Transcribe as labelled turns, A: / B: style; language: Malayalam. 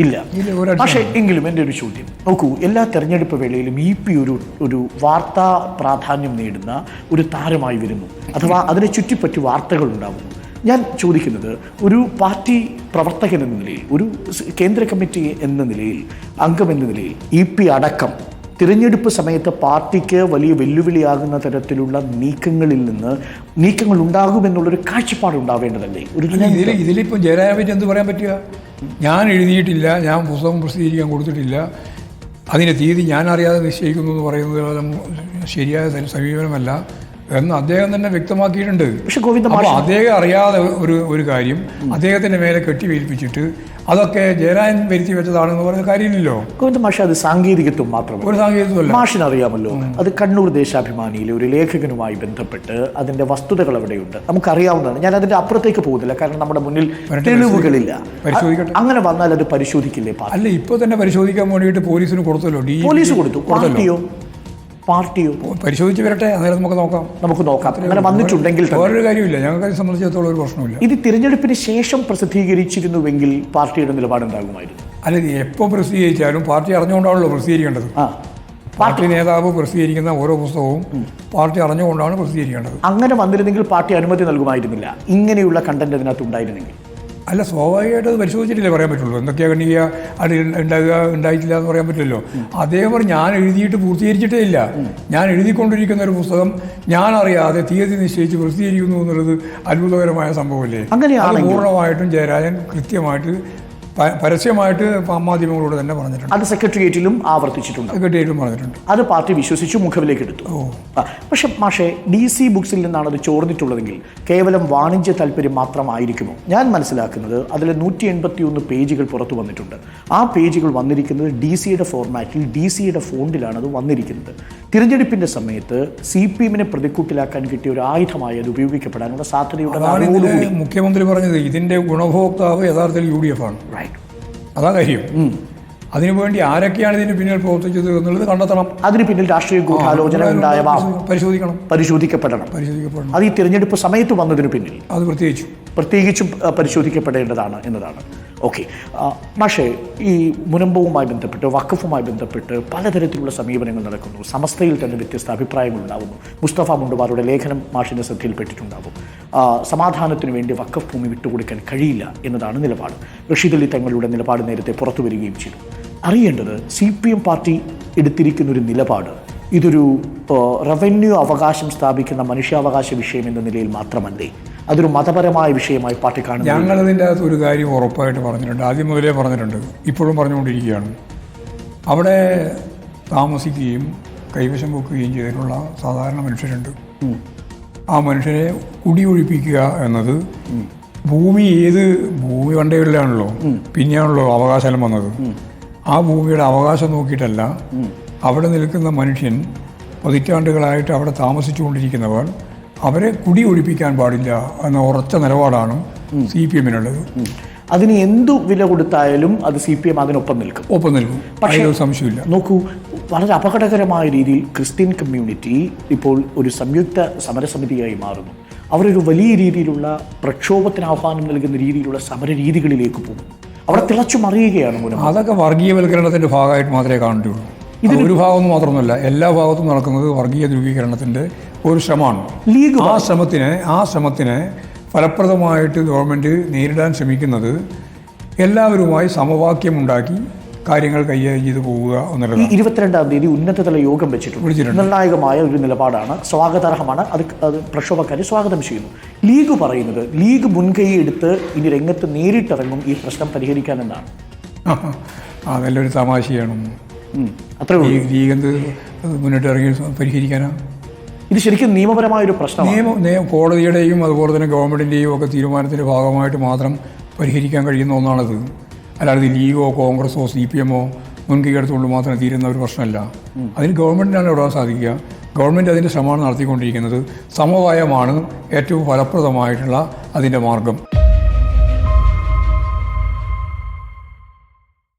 A: ഇല്ല. പക്ഷേ എങ്കിലും എൻ്റെ ഒരു ചോദ്യം നോക്കൂ, എല്ലാ തെരഞ്ഞെടുപ്പ് വേളയിലും ഒരു വാർത്താ പ്രാധാന്യം നേടുന്ന ഒരു താരമായി വരുന്നു, അഥവാ അതിനെ ചുറ്റിപ്പറ്റി വാർത്തകൾ ഉണ്ടാകുന്നു. ഞാൻ ചോദിക്കുന്നത്, ഒരു പാർട്ടി പ്രവർത്തകൻ എന്ന നിലയിൽ, ഒരു കേന്ദ്ര കമ്മിറ്റി എന്ന നിലയിൽ, അംഗം എന്ന നിലയിൽ അടക്കം തിരഞ്ഞെടുപ്പ് സമയത്ത് പാർട്ടിക്ക് വലിയ വെല്ലുവിളിയാകുന്ന തരത്തിലുള്ള നീക്കങ്ങൾ ഉണ്ടാകുമെന്നുള്ളൊരു കാഴ്ചപ്പാട് ഉണ്ടാവേണ്ടതല്ലേ?
B: ഇതിലിപ്പോൾ ജയരാജനെ പറ്റി എന്ത് പറയാൻ പറ്റുക? ഞാൻ എഴുതിയിട്ടില്ല, ഞാൻ പുസ്തകം പ്രസിദ്ധീകരിക്കാൻ കൊടുത്തിട്ടില്ല, അതിൻ്റെ തീയതി ഞാൻ അറിയാതെ നിശ്ചയിക്കുന്നു എന്ന് പറയുന്നത് ശരിയായ സമീപനമല്ല എന്ന് അദ്ദേഹം തന്നെ വ്യക്തമാക്കിയിട്ടുണ്ട്. അപ്പോൾ അദ്ദേഹം അറിയാതെ ഒരു കാര്യം അദ്ദേഹത്തിൻ്റെ മേലെ കെട്ടിവേൽപ്പിച്ചിട്ട് അതൊക്കെ ജയരാജൻ വരുത്തി വെച്ചതാണെന്ന് പറയുന്ന കാര്യമില്ലല്ലോ.
A: ഗോവിന്ദ മാഷ്, അത് സാങ്കേതികത്വം മാത്രമല്ല,
B: ഒരു സാങ്കേതികത്വമല്ല.
A: മാഷിന് അറിയാമല്ലോ, അത് കണ്ണൂർ ദേശാഭിമാനിയിലെ ഒരു ലേഖകനുമായി ബന്ധപ്പെട്ട് അതിന്റെ വസ്തുതകൾ അവിടെയുണ്ട്, നമുക്കറിയാവുന്നതാണ്. ഞാൻ അതിന്റെ അപ്പുറത്തേക്ക് പോകുന്നില്ല, കാരണം നമ്മുടെ മുന്നിൽ തെളിവുകളില്ല.
B: പരിശോധിക്കട്ടെ.
A: അങ്ങനെ വന്നാൽ അത് പരിശോധിക്കില്ലേ?
B: അല്ല, ഇപ്പോൾ തന്നെ പരിശോധിക്കാൻ വേണ്ടിയിട്ട് പോലീസിന് കൊടുത്തല്ലോ.
A: പോലീസ് കൊടുത്തു. പാർട്ടിയോ
B: പരിശോധിച്ച് വരട്ടെ, അന്നേരം നമുക്ക്
A: നോക്കാം. അങ്ങനെ വന്നിട്ടുണ്ടെങ്കിൽ
B: വേറൊരു കാര്യമില്ല, ഞങ്ങൾക്ക് സംബന്ധിച്ചിടത്തോളം ഒരു പ്രശ്നമില്ല.
A: ഇത് തിരഞ്ഞെടുപ്പിന് ശേഷം പ്രസിദ്ധീകരിച്ചിരുന്നുവെങ്കിൽ പാർട്ടിയുടെ നിലപാടുണ്ടാകുമായിരുന്നു.
B: അല്ല, എപ്പോൾ പ്രസിദ്ധീകരിച്ചാലും പാർട്ടി അറിഞ്ഞുകൊണ്ടാണല്ലോ പ്രസിദ്ധീകരിക്കേണ്ടത്. പാർട്ടി നേതാവ് പ്രസിദ്ധീകരിക്കുന്ന ഓരോ പുസ്തകവും പാർട്ടി അറിഞ്ഞുകൊണ്ടാണ് പ്രസിദ്ധീകരിക്കേണ്ടത്.
A: അങ്ങനെ വന്നിരുന്നെങ്കിൽ പാർട്ടി അനുമതി നൽകുമായിരുന്നില്ല, ഇങ്ങനെയുള്ള കണ്ടന്റ് അതിനകത്ത് ഉണ്ടായിരുന്നെങ്കിൽ.
B: അല്ല, സ്വാഭാവികമായിട്ട് അത് പരിശോധിച്ചിട്ടില്ലേ പറയാൻ പറ്റുള്ളൂ. എന്തൊക്കെയാണ് കണ്ടിക്കുക, അത് ഉണ്ടായിട്ടില്ല എന്ന് പറയാൻ പറ്റില്ലല്ലോ. അദ്ദേഹം പറഞ്ഞു, ഞാൻ എഴുതിയിട്ട് പൂർത്തീകരിച്ചിട്ടേ ഇല്ല, ഞാൻ എഴുതിക്കൊണ്ടിരിക്കുന്ന ഒരു പുസ്തകം ഞാൻ അറിയാതെ തീയതി നിശ്ചയിച്ച് പ്രസിദ്ധീകരിക്കുന്നു എന്നുള്ളത് അത്ഭുതകരമായ സംഭവമല്ലേ?
A: അങ്ങനെയാണ്
B: പൂർണ്ണമായിട്ടും ജയരാജൻ കൃത്യമായിട്ട് പരസ്യമായിട്ട് മാധ്യമങ്ങളോട് തന്നെ പറഞ്ഞിട്ടുണ്ട്.
A: അത് സെക്രട്ടേറിയറ്റിലും ആവർത്തിച്ചിട്ടുണ്ട്. അത് പാർട്ടി വിശ്വസിച്ചു മുഖവിലേക്ക് എടുത്തു. പക്ഷെ മാഷെ, DC ബുക്സിൽ നിന്നാണ് അത് ചോർന്നിട്ടുള്ളതെങ്കിൽ കേവലം വാണിജ്യ താല്പര്യം മാത്രമായിരിക്കുമോ? ഞാൻ മനസ്സിലാക്കുന്നത് അതിൽ 181 പേജുകൾ പുറത്തു വന്നിട്ടുണ്ട്. ആ പേജുകൾ വന്നിരിക്കുന്നത് DC-യുടെ ഫോർമാറ്റിൽ, DC-യുടെ ഫോണ്ടിലാണ് അത് വന്നിരിക്കുന്നത്. തിരഞ്ഞെടുപ്പിന്റെ സമയത്ത് CPM-നെ പ്രതിക്കൂട്ടിലാക്കാൻ കിട്ടിയ ഒരു ആയുധമായി അത് ഉപയോഗിക്കപ്പെടാനുള്ള സാധ്യതയുടെ
B: മുഖ്യമന്ത്രി പറഞ്ഞത് ഇതിന്റെ ഗുണഭോക്താവ് യഥാർത്ഥത്തിൽ UDF ആണ്. അതാ കാര്യം. അതിനുവേണ്ടി ആരൊക്കെയാണ് ഇതിന് പിന്നിൽ പ്രവർത്തിച്ചത് എന്നുള്ളത് കണ്ടെത്തണം.
A: അതിന് പിന്നിൽ രാഷ്ട്രീയ ഗൂഢാലോചന ഉണ്ടായവ പരിശോധിക്കപ്പെടണം. അത് ഈ തിരഞ്ഞെടുപ്പ് സമയത്ത് വന്നതിന് പിന്നിൽ
B: അത്
A: പ്രത്യേകിച്ചും പരിശോധിക്കപ്പെടേണ്ടതാണ് എന്നതാണ്. ഓക്കെ പക്ഷേ, ഈ മുനമ്പവുമായി ബന്ധപ്പെട്ട്, വഖഫുമായി ബന്ധപ്പെട്ട് പലതരത്തിലുള്ള സമീപനങ്ങൾ നടക്കുന്നു. സമസ്തയിൽ തന്നെ വ്യത്യസ്ത അഭിപ്രായങ്ങൾ ഉണ്ടാകുന്നു. മുസ്തഫ മുണ്ടുമാരുടെ ലേഖനം മാഷിൻ്റെ ശ്രദ്ധയിൽപ്പെട്ടിട്ടുണ്ടാകും. സമാധാനത്തിന് വേണ്ടി വഖഫ് ഭൂമി വിട്ടുകൊടുക്കാൻ കഴിയില്ല എന്നതാണ് നിലപാട്. റഷീദ് അലി തങ്ങളുടെ നിലപാട് നേരത്തെ പുറത്തു വരികയും ചെയ്തു. അറിയേണ്ടത്, CPM പാർട്ടി എടുത്തിരിക്കുന്നൊരു നിലപാട് ഇതൊരു റവന്യൂ അവകാശം സ്ഥാപിക്കുന്ന മനുഷ്യാവകാശ വിഷയം എന്ന നിലയിൽ മാത്രമല്ലേ, അതൊരു മതപരമായ വിഷയമായി പാർട്ടി കാണുന്നു?
B: ഞങ്ങളതിൻ്റെ അകത്ത് ഒരു കാര്യം ഉറപ്പായിട്ട് പറഞ്ഞിട്ടുണ്ട്, ആദ്യം മുതലേ പറഞ്ഞിട്ടുണ്ട്, ഇപ്പോഴും പറഞ്ഞുകൊണ്ടിരിക്കുകയാണ്. അവിടെ താമസിക്കുകയും കൈവശം വെക്കുകയും ചെയ്തിട്ടുള്ള സാധാരണ മനുഷ്യരുണ്ട്. ആ മനുഷ്യരെ കുടിയൊഴിപ്പിക്കുക എന്നത് ഭൂമി പണ്ടേലാണല്ലോ, പിന്നെയാണല്ലോ അവകാശം വന്നത്. ആ ഭൂമിയുടെ അവകാശം നോക്കിയിട്ടല്ല, അവിടെ നിൽക്കുന്ന മനുഷ്യൻ പതിറ്റാണ്ടുകളായിട്ട് അവിടെ താമസിച്ചുകൊണ്ടിരിക്കുന്നവർ, അവരെ കുടിയൊഴിപ്പിക്കാൻ പാടില്ല എന്ന ഉറച്ച നിലപാടാണ് CPM-നുള്ളത്.
A: അതിന് എന്തു വില കൊടുത്തായാലും അത് CPM അതിനൊപ്പം നിൽക്കും.
B: പക്ഷേ സംശയമില്ല.
A: നോക്കൂ, വളരെ അപകടകരമായ രീതിയിൽ ക്രിസ്ത്യൻ കമ്മ്യൂണിറ്റി ഇപ്പോൾ ഒരു സംയുക്ത സമരസമിതിയായി മാറുന്നു. അവരൊരു വലിയ രീതിയിലുള്ള പ്രക്ഷോഭത്തിന് ആഹ്വാനം നൽകുന്ന രീതിയിലുള്ള സമരരീതികളിലേക്ക് പോകും. അവിടെ തിളച്ചു മറിയുകയാണ്.
B: അതൊക്കെ വർഗീയവൽക്കരണത്തിൻ്റെ ഭാഗമായിട്ട് മാത്രമേ കാണുകയുള്ളൂ. ഒരു ഭാഗം മാത്രമൊന്നുമല്ല, എല്ലാ ഭാഗത്തും നടക്കുന്നത് വർഗീയ ധ്രുവീകരണത്തിൻ്റെ ഒരു ശ്രമമാണ്. ആ ശ്രമത്തിനെ ഫലപ്രദമായിട്ട് ഗവൺമെൻറ് നേരിടാൻ ശ്രമിക്കുന്നത് എല്ലാവരുമായി സമവാക്യമുണ്ടാക്കി കാര്യങ്ങൾ കൈകാര്യം ചെയ്ത് പോവുക എന്നുള്ളത്.
A: 22-ാം തീയതി ഉന്നതതല യോഗം വെച്ചിട്ടുണ്ട്. നിർണായകമായ ഒരു നിലപാടാണ്, സ്വാഗതാർഹമാണ്. അത് പ്രക്ഷോഭക്കാരെ സ്വാഗതം ചെയ്യുന്നു. ലീഗ് പറയുന്നത്, ലീഗ് മുൻകൈ എടുത്ത് ഇനി രംഗത്ത് നേരിട്ടിറങ്ങും ഈ പ്രശ്നം പരിഹരിക്കാനെന്നാണ്.
B: നല്ലൊരു തമാശയാണ്.
A: ലീഗ്
B: എന്ത് മുന്നിട്ട് ഇറങ്ങി പരിഹരിക്കാനാണ്?
A: ഇത് ശരിക്കും നിയമപരമായൊരു പ്രശ്നമാണ്.
B: കോടതിയുടെയും അതുപോലെ തന്നെ ഗവൺമെൻറ്റിൻ്റെയും ഒക്കെ തീരുമാനത്തിൻ്റെ ഭാഗമായിട്ട് മാത്രം പരിഹരിക്കാൻ കഴിയുന്ന ഒന്നാണത്. അല്ലാതെ ലീഗോ കോൺഗ്രസോ CPM-ഓ മുൻകൈ എടുത്തുകൊണ്ട് മാത്രം തീരുന്ന ഒരു പ്രശ്നമല്ല. അതിന് ഗവൺമെൻറ്റിനാണ് ഇടാൻ സാധിക്കുക. ഗവൺമെൻറ് അതിൻ്റെ ശ്രമമാണ് നടത്തിക്കൊണ്ടിരിക്കുന്നത്. സമവായമാണ് ഏറ്റവും ഫലപ്രദമായിട്ടുള്ള അതിൻ്റെ മാർഗം.